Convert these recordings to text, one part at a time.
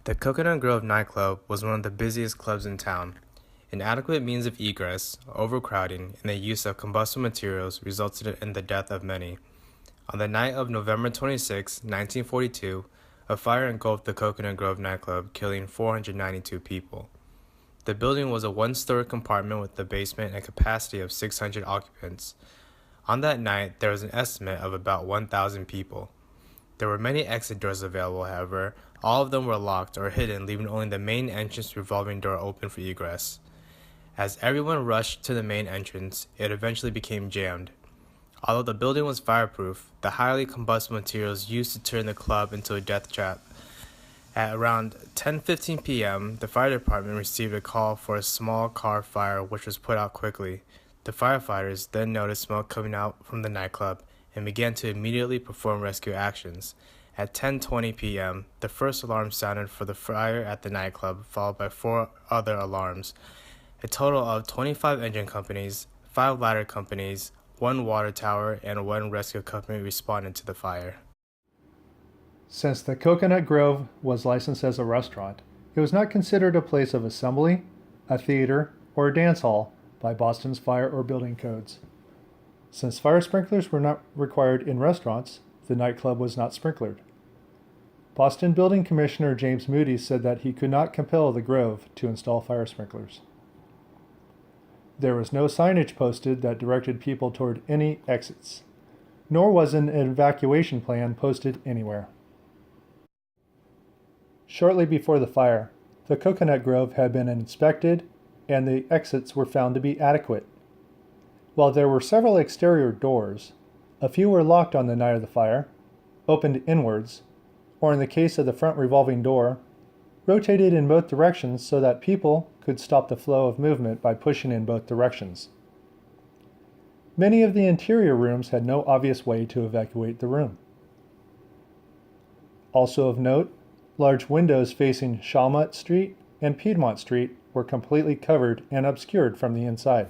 The Coconut Grove Nightclub was one of the busiest clubs in town. Inadequate means of egress, overcrowding, and the use of combustible materials resulted in the death of many. On the night of November 26, 1942, a fire engulfed the Coconut Grove Nightclub, killing 492 people. The building was a one-story compartment with a basement and a capacity of 600 occupants. On that night, there was an estimate of about 1,000 people. There were many exit doors available, however. All of them were locked or hidden, leaving only the main entrance revolving door open for egress. As everyone rushed to the main entrance, it eventually became jammed. Although the building was fireproof, the highly combustible materials used to turn the club into a death trap. At around 10:15 p.m., the fire department received a call for a small car fire, which was put out quickly. The firefighters then noticed smoke coming out from the nightclub and began to immediately perform rescue actions. At 10:20 p.m., the first alarm sounded for the fire at the nightclub, followed by 4 other alarms. A total of 25 engine companies, 5 ladder companies, 1 water tower, and 1 rescue company responded to the fire. Since the Coconut Grove was licensed as a restaurant, it was not considered a place of assembly, a theater, or a dance hall by Boston's fire or building codes. Since fire sprinklers were not required in restaurants, the nightclub was not sprinklered. Boston Building Commissioner James Moody said that he could not compel the Grove to install fire sprinklers. There was no signage posted that directed people toward any exits, nor was an evacuation plan posted anywhere. Shortly before the fire, the Coconut Grove had been inspected and the exits were found to be adequate. While there were several exterior doors, a few were locked on the night of the fire, opened inwards, or in the case of the front revolving door, rotated in both directions so that people could stop the flow of movement by pushing in both directions. Many of the interior rooms had no obvious way to evacuate the room. Also of note, large windows facing Chalmette Street and Piedmont Street were completely covered and obscured from the inside.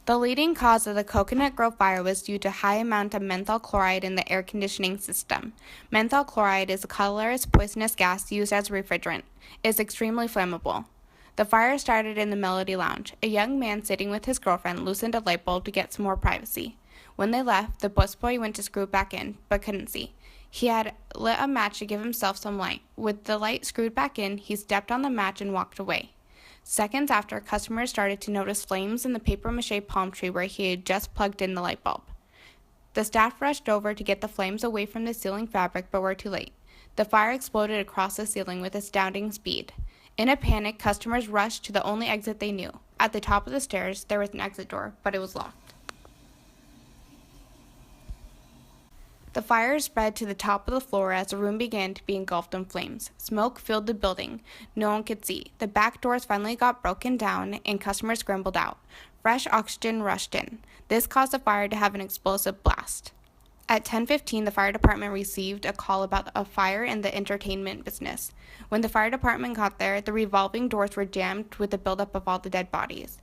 The leading cause of the Coconut Grove fire was due to high amount of menthol chloride in the air conditioning system. Menthol chloride is a colorless, poisonous gas used as a refrigerant. It is extremely flammable. The fire started in the Melody Lounge. A young man sitting with his girlfriend loosened a light bulb to get some more privacy. When they left, the busboy went to screw it back in, but couldn't see. He had lit a match to give himself some light. With the light screwed back in, he stepped on the match and walked away. Seconds after, customers started to notice flames in the papier-mâché palm tree where he had just plugged in the light bulb. The staff rushed over to get the flames away from the ceiling fabric, but were too late. The fire exploded across the ceiling with astounding speed. In a panic, customers rushed to the only exit they knew. At the top of the stairs, there was an exit door, but it was locked. The fire spread to the top of the floor as the room began to be engulfed in flames. Smoke filled the building. No one could see. The back doors finally got broken down and customers scrambled out. Fresh oxygen rushed in. This caused the fire to have an explosive blast. At 10:15, the fire department received a call about a fire in the entertainment business. When the fire department got there, the revolving doors were jammed with the buildup of all the dead bodies.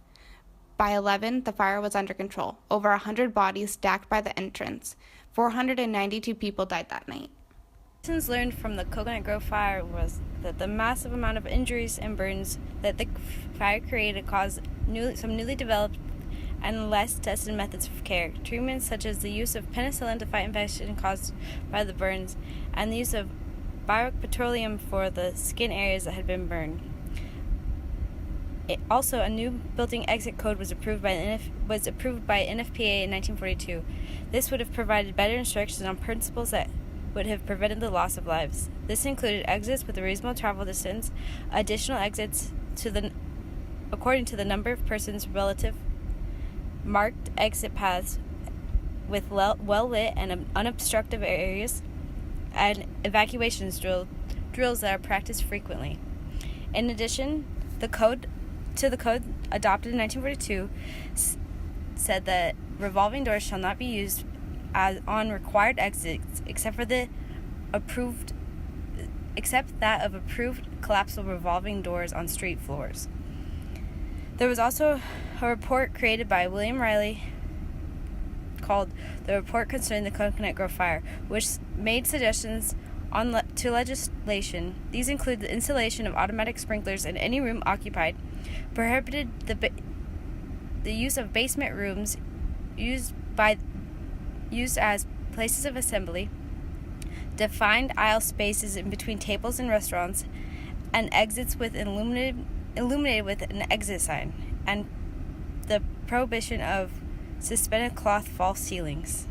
By 11, the fire was under control. Over 100 bodies stacked by the entrance. 492 people died that night. Lessons learned from the Coconut Grove fire was that the massive amount of injuries and burns that the fire created caused some newly developed and less tested methods of care. Treatments such as the use of penicillin to fight infection caused by the burns and the use of biopetroleum for the skin areas that had been burned. Also, a new building exit code was approved by NFPA in 1942. This would have provided better instructions on principles that would have prevented the loss of lives. This included exits with a reasonable travel distance, additional exits according to the number of persons relative, marked exit paths with well-lit and unobstructed areas, and evacuations drills that are practiced frequently. In addition, the code adopted in 1942 said that revolving doors shall not be used on required exits except that of approved collapsible revolving doors on street floors. There was also a report created by William Riley called The Report Concerning the Coconut Grove Fire, which made suggestions to legislation. These include the installation of automatic sprinklers in any room occupied, prohibited the use of basement rooms used as places of assembly, defined aisle spaces in between tables and restaurants, and exits with illuminated with an exit sign, and the prohibition of suspended cloth false ceilings.